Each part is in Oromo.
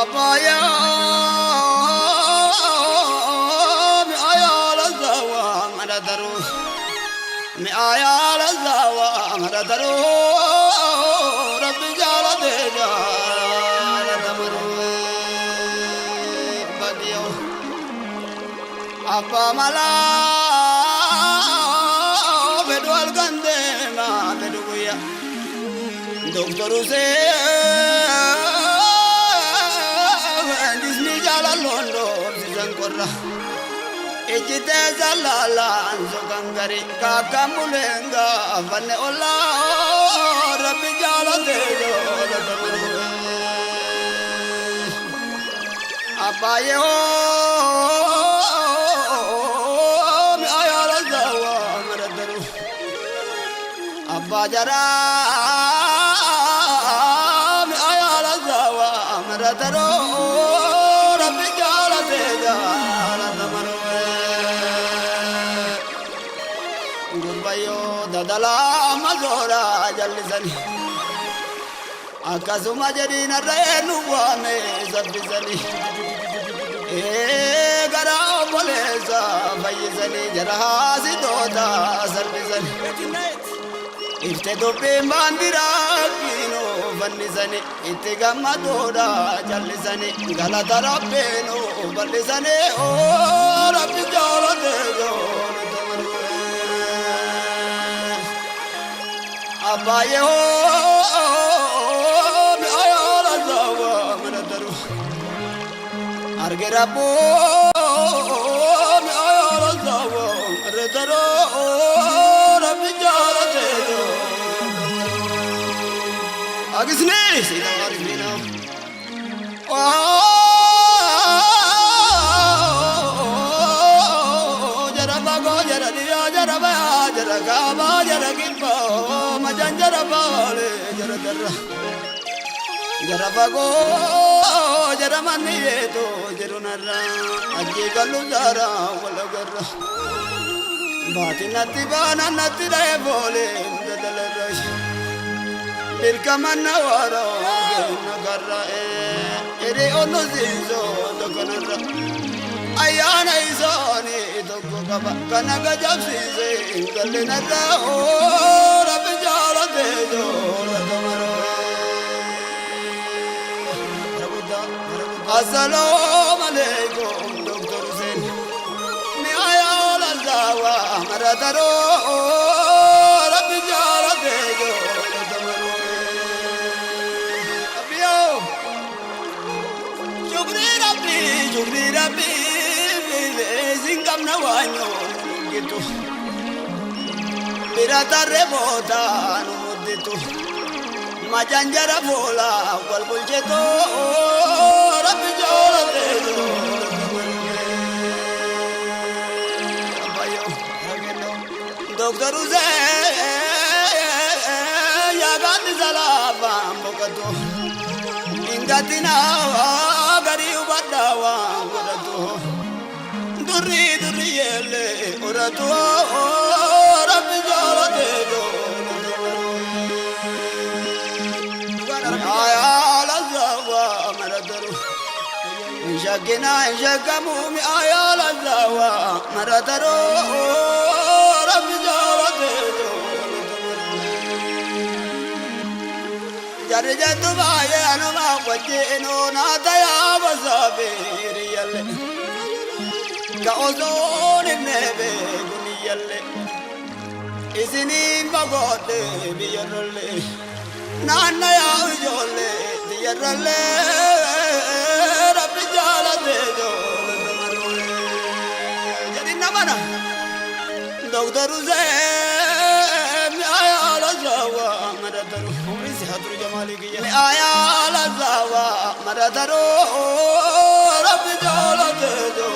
أبايا مأيا لزوا مردرو مأيا لزوا مردرو رب جال ديجا ردمرو بديو أبا ملا بدوال غندے ما بدويا دكتور سي Korra ejite zalala zogangari kakamulenga vanne olla rabbi jala dejo apaye ho mi ayala zawa maradaru abba jara mi ayala zawa maradaru dadala mazora jallisani akasuma jedina reenu wame sabbisani gara bolesa fayyisani jarahasi dota sarbisani ifte dubbi mandira kino fannisani itti gammadoodha jallisani galata rabbeenu ballisani o rabbi jaalateeyo Abaye ho mi ayala zawa manadaru argera po mi ayala zawa manadaru rabbi jala dejo agisne sida argina Jaragaba jaragimbo majanjarabale jaradara jarabago jaramaniyeto jarunara ajje kaluzara walagarra batinati bana natire bole dadalarash birkamanna waro nagarra ere onozizo dokanara ayana isani doggo kaba kanaga japsise galena ra o rab jala dejo radamaro assalamu alaikum doctor Hussein mi ayala zawa maradaro rab jala dejo radamaro abiyo shukri rabbi Zingam na wanyo gitu birata rebota no muditu majanjara bola wal buljeto rabbi jola dejo abayo hageno doctor uze ya gandi zala bambokato ingatina gari ubadawa godatu Durri yele oratu rabbi jala dejo ayala zawa maradaru shagina shagamu mi ayala zawa maradaru rabbi jala dejo jare jatu baye anuma wajeno na daya basabir yele Ka ozon nebe guniyalle isinin bagode biyalle nanna ya ujolle diyalle rabbi jala dejo jadi namana doctor Hussein mi ayala zawa maradaru umri sihadru jamali ki mi ayala zawa maradaru rabbi jala dejo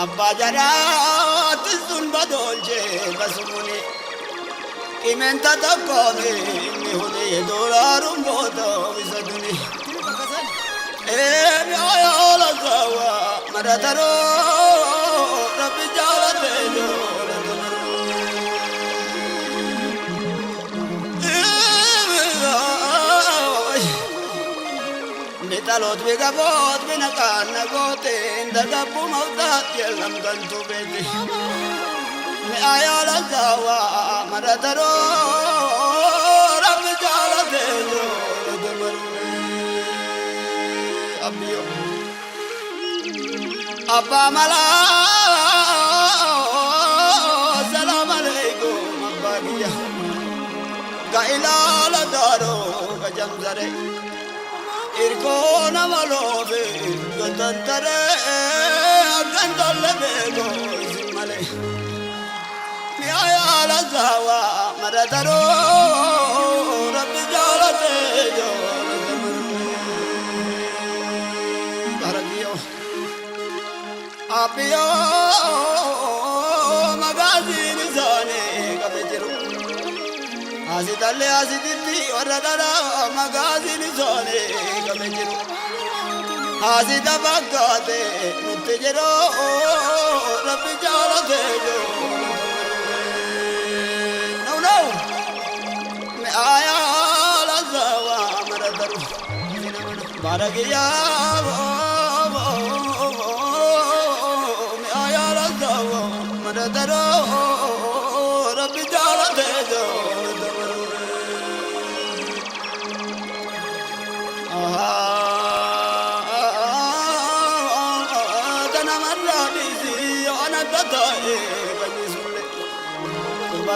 Abba jara tizun badolje basumuni imenta takone mi hone dolarum bodo visaduni mi ayala zawa maradaro rabbi Malot bigabot binakan nagotin dagapu mautat yelam gantu beti me ayala zawa maradaro rab jala dejo abiyo abba mala salam alaikum abadiya gaila la daro gajamzare irkona malove gantare gandalle bego simale mi ayala zawa maradaro rabbi jala tejo baragiyo apiyo magazin zane kabetiru Asitalle asititti warradara magazin zone kamejiru asita baggate nutte jero rabbi jala tejo no me aya la zawa maradaru baragiya me aya la zawa maradaru rabbi jala tejo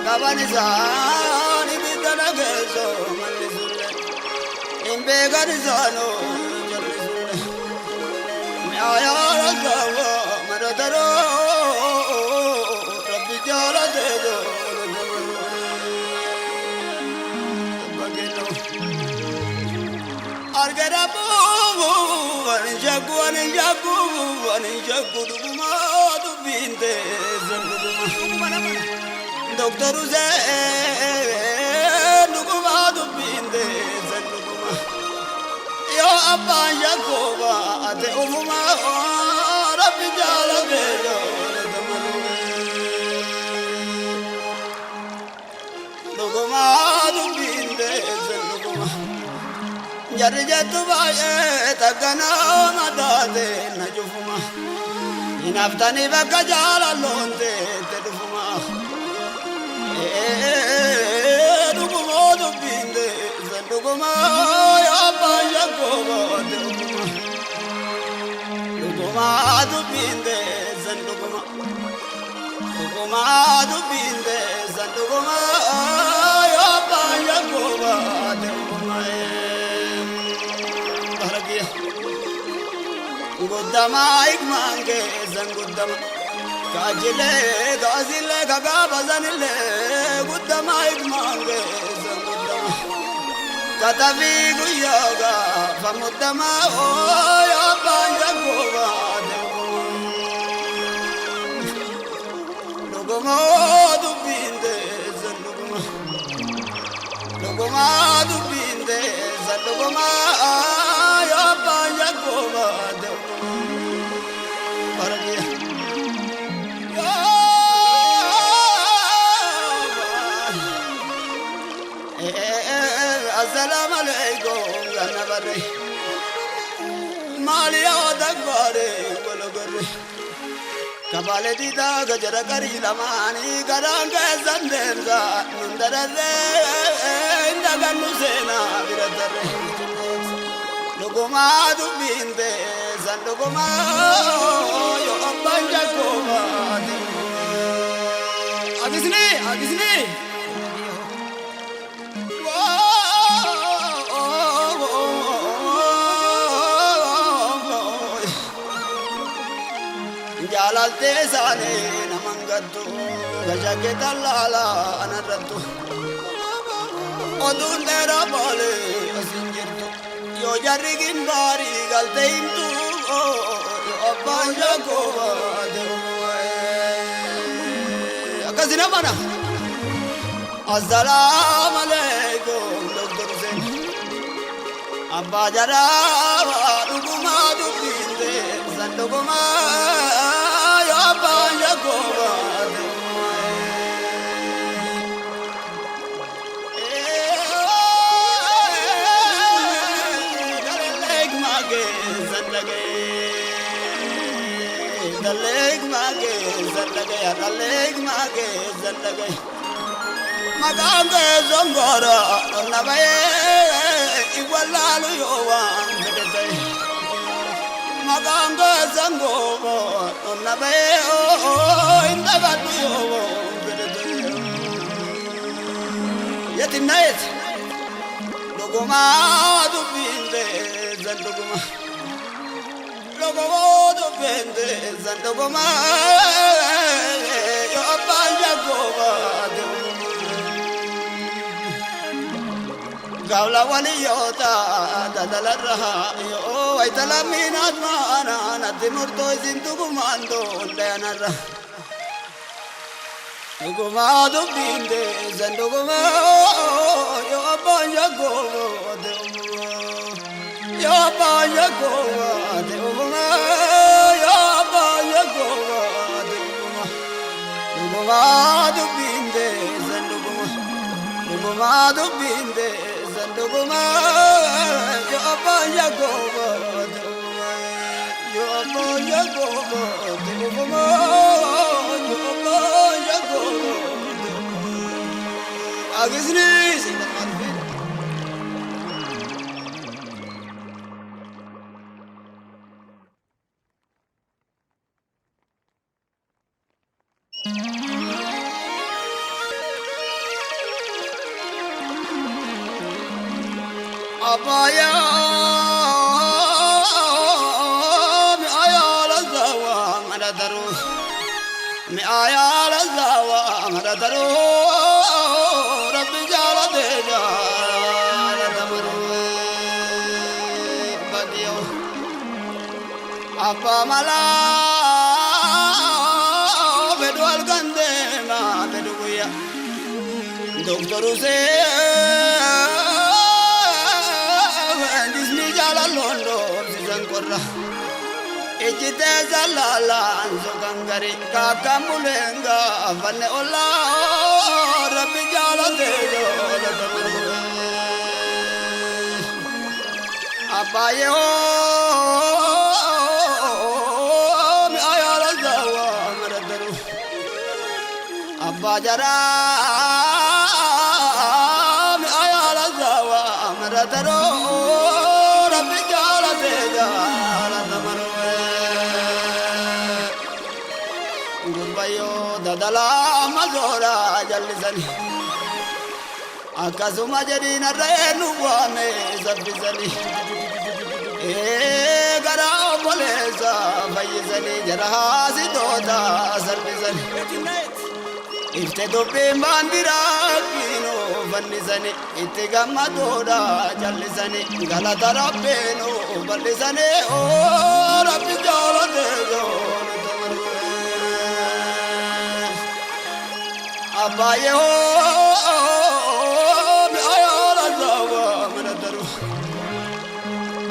Kabanizani bitana keso malisule imbeganizano jalisule me ayala zawa maradaro rabbi jala dejo bageno argarabu anjagu duma du binte zanguduma Doctor Uze, Nukuma du binde Nukuma Yo Abba Yakoba Ate Umuma Rabbi Jala Bejo Nukuma du binde Nukuma Jari Jatu Baye Takana Madade Najufuma Inaftani Baka Jala Lonte Tedufuma Duguma du binde Duguma ya baya goba Duguma du binde Duguma du binde Duguma ya baya goba Duguma Baragiya Godama ikmange Zangudama Kajile, gazile, kagabazanile, gudama ikmange, zangudama. Katavi guyaga, famudama, oya banja goba, Luguma du binde, zanduguma. Luguma du binde, zanduguma, oya banja goba, Baragiya. Assalamu alaikum ganabare Maliya dagbare gologore Kabale dida gajara kari lamani garanga zandenza nundarare indaganu sena biradare Luguma du binde zanduguma yo banja koma Agisni Jalalte sane namangattu gajake talala anarattu odundera bale asinjirtu yo jarri gimbari galte intu yo abanja goba akazina mana assalamu alaikum doctor Sen abba jara duguma du binde sanduguma mage zandage daleg mage zandage daleg mage zandage magange zongora nabaye igwalalu yowa bedete magange zangogo nabaye indagatu yowa bedete yatinayet logoma dubinde zandogoma logoma dubinde zandogoma yo abanja goba Gawla wali yota dadala raha yo aitala minat mana natimurto izintu gumando undayanara Gumado binde zandoguma yo abanya gogo yo abanya gogo yo abanya gogo Gumado binde zandoguma Gumado binde zandoguma yo abanya gogo yo abanya gogo Gumama yo abanya gogo Agisni sinamar Abaya mi ayala zawa madadaru mi ayala zawa madadaru rabbi jala deja radamaru badiyo apa mala bedwal gande ma beduya doktoru se Londo zangkorra ejite zalala zogangari kakamulenga vanne olla rabbi jala dejo apaye o mi ayala zawa maradaru abajara mi ayala zawa maradaru dadala mazora jallisani akasuma jedina reenu wame zabbisani gara bolesa fayyisani jarahasi dota sarbisani itte dubbi mandira kino fannisani itti gammadoda jallisani galata rabbeno ballisani o rabbi jalatejo Abaye ho mi ayala zawa manadaru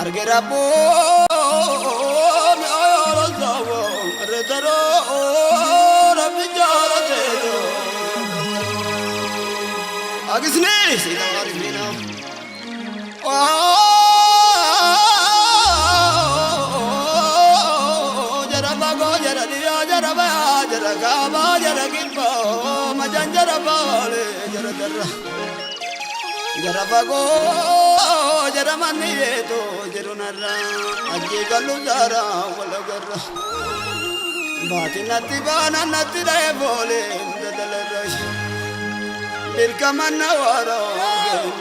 argera po mi ayala zawa redaro rabbi jala dejo agisne sida argina jarabago jaradiya jaraba jaragaba jaragimbo majanjara bale jaradara jarabago jaramani to jerunara ajje galu jara walagarra batinati bana nati dai bole dadalarash birkamanna waro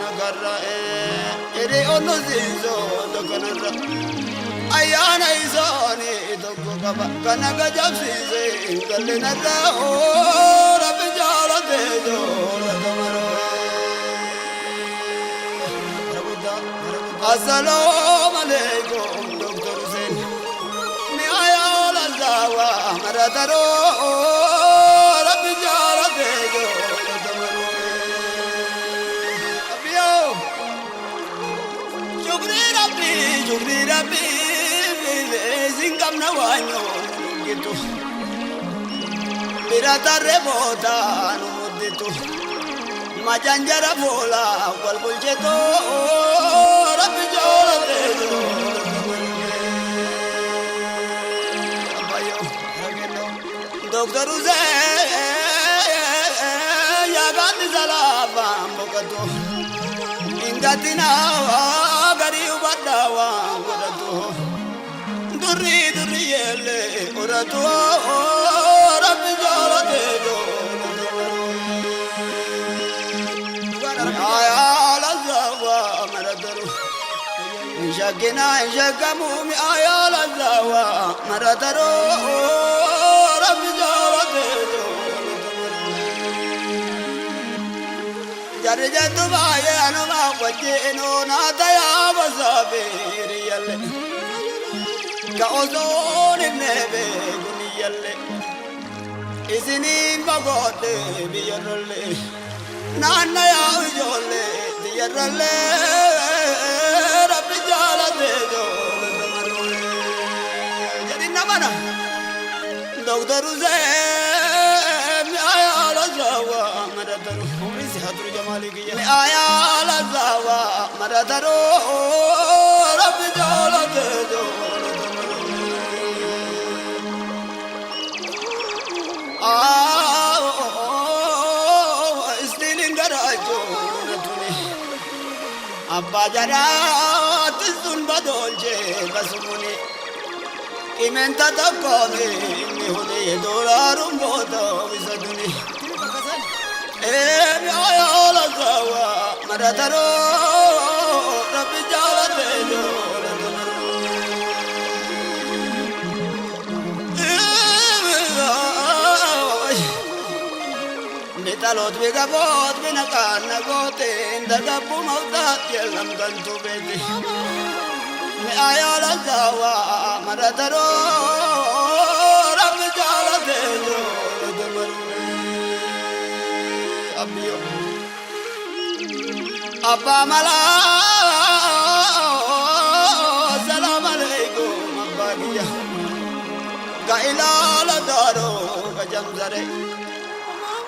nagarra ere onu zizo dokanara ayana isoni dogo kaba kanaga japsize galenara o rabbi jala dejo radamaro assalamu alaikum doctor Hussein mi ayala zawa maradaro rabbi jala dejo radamaro abiyo shukri rabbi zingam na wanyo gitu birata rebota no muditu majanjara bola wal buljeto rabbi jala dejo دكتور زين يا قد زلابا بكتو إنقاتنا غريب الدوا ودتو دري دري يلي ودتو ربي جولته يا لزوا مردرو شكنا شكمو يا لزوا مردرو ربي جولته جرجت بايا أنا ما وجهنا ناتيا بسافر يلي كأوزون النبي بني يلي إسنين بقول بيرلي نانا يا وجولي بيرلي ربي جالته جدي نمنا دكتور زين يا لزوا مردرو هدر جمالك يا آيا لزوا مردرو رب جولته استيلين دراجو أبا جرات الزن بدولجي بسموني إمن تتقومي مهدي دولار موتو بسدوني يا لزوا مردرو ربي جالته بتلوت بقبوت بنقان نقوتين دقبو موتات يلم كنتو بيتي يا لزوا مردرو ربي جالته أبا ملا سلام عليكم أبا بيا قائلا لدارو كجمزري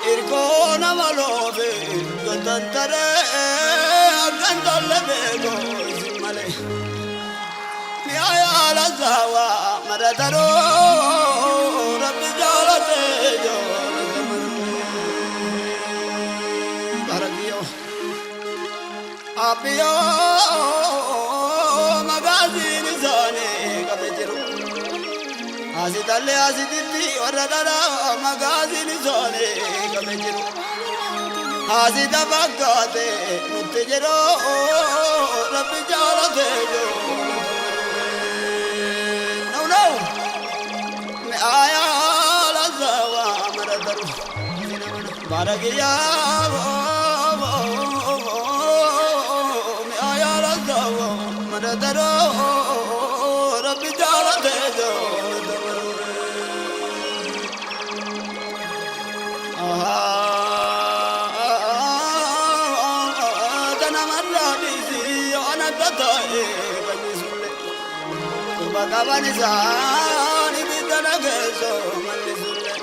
إركون ملوبي قدنتري أقندل بيكو زمالي يا لزاوا مردرو ربي جالته أبيو مغازين زاني كبجرو أزيد الله أزيد تي وردنا مغازين زاني كبجرو أزيد بقاته متجرو ربي جالته نو مآيا لزوا مردرو بارك يا مردرو ربي جالته دنا مرة بيزي أنا تتاي بنيسولي بكاباني زاني بدنا كيسو مليسولي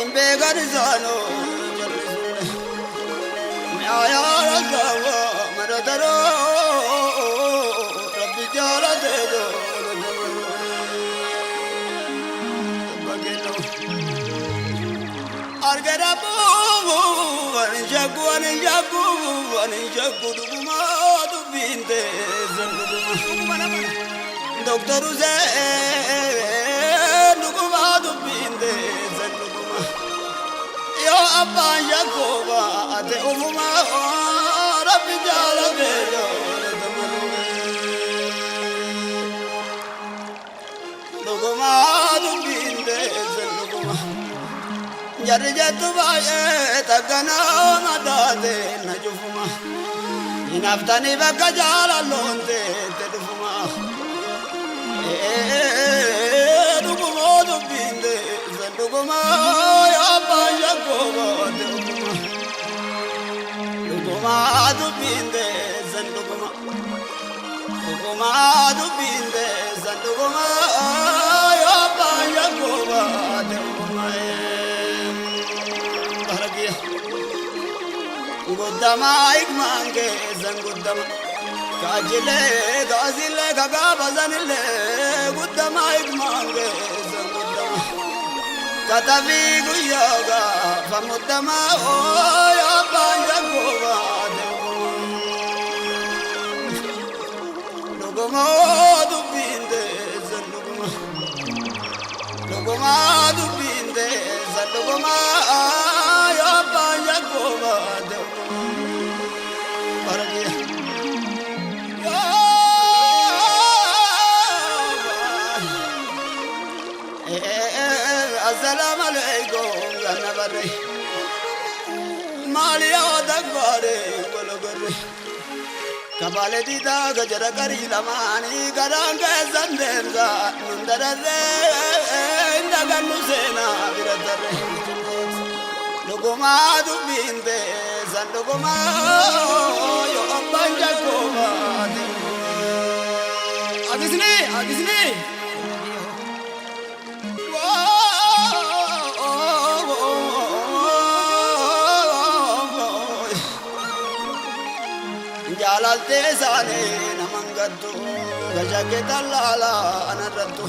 إن بيغاني زانو جليسولي يا رزاوا مردرو Argarabu, anjagu, duguma du binte zanduguma. Doctor Uzen, duguma du binte zanduguma. Yo abba Jacoba, ate umuma, Rabbi Jalabejo. Duguma du binte zanduguma. جرجت بايه تغنا مداده نجفما ينفتني بك جالالون تدفما دغمو دبيند زدغما يا بايا كوبا دغما دبيند زدغما دغما دبيند زدغما يا بايا كوبا دغما Gudama ikmange zan gudama kajile gazile gaga bazanile gudama ikmange zan gudama كتفي قيوغا فمدما يا بانجا لقما دبين ديز لقما دبين ديز لقما يا بانجا السلام عليكم يا نبري مالي أودك باري ولغري كبالتي دا غجر كري لماني كران كزندم زا نندرزي اندغن نسينا بردري لغما دبين دي زندغما يوم جاكوما أغسني جالالتي ساني نمانغتو غجاكي تلالا أنا ردو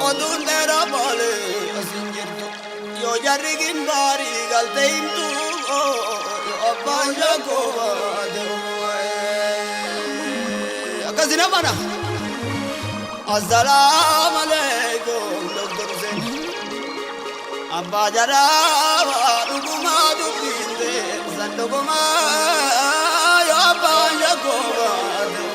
odun dera bale asinjirtu yo jarigin bari galteimtu yo abanja ko ade akazina mana assalamu alaikum doktor sen abba jara duguma dubinde sanduguma yo abanja ko ade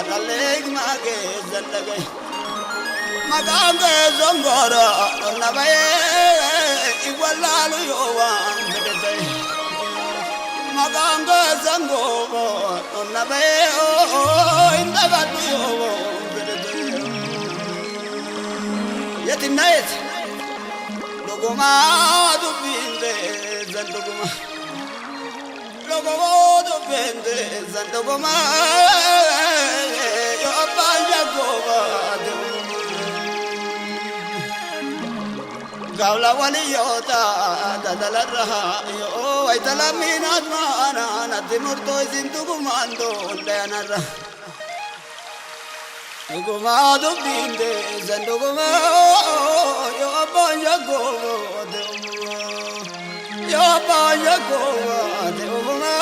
daleg mage zandage magange zongora nabaye igwalalu yowan bedete magange zangogo nabaye indagatu yowan bedete yetinayet logoma dubinde zanduguma logodo pende zandogoma yo abanja goba gawla wali yota dadala raha yo aitala minat mana nadimurto zindugumando leanara logomado pende zandogoma yo abanja goba ya ba ya go de uma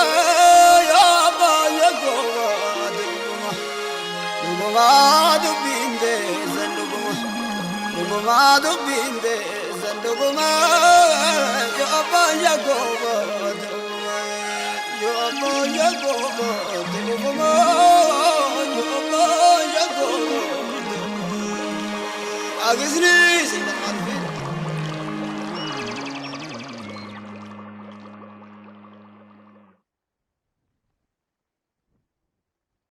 ya ba ya go de uma du binde zanduguma du binde zanduguma ya ba ya go de uma ya ba ya go de uma ya ba ya go de agisni sinamar